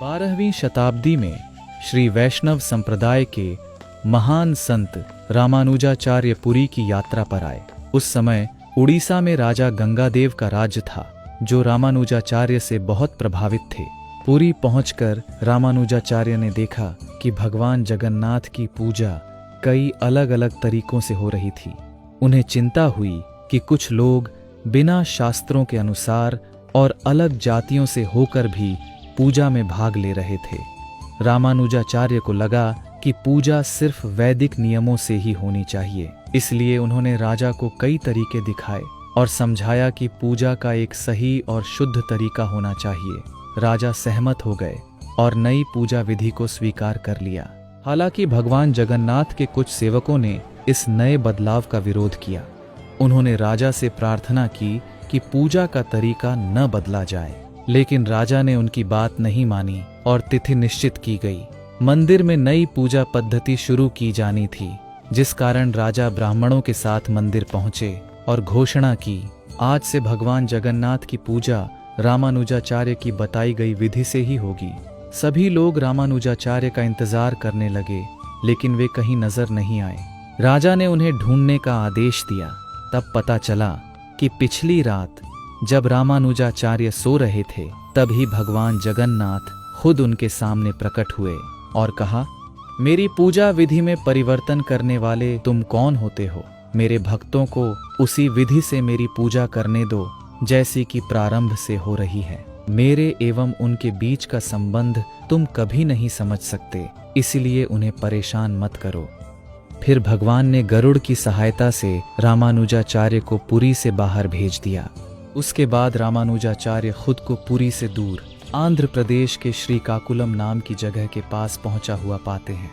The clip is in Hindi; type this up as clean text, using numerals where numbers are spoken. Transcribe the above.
12वीं शताब्दी में श्री वैष्णव संप्रदाय के महान संत रामानुजाचार्य पुरी की यात्रा पर आए। उस समय उड़ीसा में राजा गंगादेव का राज्य था, जो रामानुजाचार्य से बहुत प्रभावित थे। पुरी पहुंचकर रामानुजाचार्य ने देखा कि भगवान जगन्नाथ की पूजा कई अलग अलग तरीकों से हो रही थी। उन्हें चिंता हुई कि कुछ लोग बिना शास्त्रों के अनुसार और अलग जातियों से होकर भी पूजा में भाग ले रहे थे। रामानुजाचार्य को लगा कि पूजा सिर्फ वैदिक नियमों से ही होनी चाहिए, इसलिए उन्होंने राजा को कई तरीके दिखाए और समझाया कि पूजा का एक सही और शुद्ध तरीका होना चाहिए। राजा सहमत हो गए और नई पूजा विधि को स्वीकार कर लिया। हालांकि भगवान जगन्नाथ के कुछ सेवकों ने इस नए बदलाव का विरोध किया। उन्होंने राजा से प्रार्थना की कि पूजा का तरीका न बदला जाए, लेकिन राजा ने उनकी बात नहीं मानी और तिथि निश्चित की गई। मंदिर में नई पूजा पद्धति शुरू की जानी थी, जिस कारण राजा ब्राह्मणों के साथ मंदिर पहुंचे और घोषणा की, आज से भगवान जगन्नाथ की पूजा रामानुजाचार्य की बताई गई विधि से ही होगी। सभी लोग रामानुजाचार्य का इंतजार करने लगे, लेकिन वे कहीं नजर नहीं आए। राजा ने उन्हें ढूंढने का आदेश दिया। तब पता चला कि पिछली रात जब रामानुजाचार्य सो रहे थे, तभी भगवान जगन्नाथ खुद उनके सामने प्रकट हुए और कहा, मेरी पूजा विधि में परिवर्तन करने वाले तुम कौन होते हो? मेरे भक्तों को उसी विधि से मेरी पूजा करने दो जैसी कि प्रारंभ से हो रही है। मेरे एवं उनके बीच का संबंध तुम कभी नहीं समझ सकते, इसलिए उन्हें परेशान मत करो। फिर भगवान ने गरुड़ की सहायता से रामानुजाचार्य को पुरी से बाहर भेज दिया। उसके बाद रामानुजाचार्य खुद को पुरी से दूर आंध्र प्रदेश के श्रीकाकुलम नाम की जगह के पास पहुंचा हुआ पाते हैं।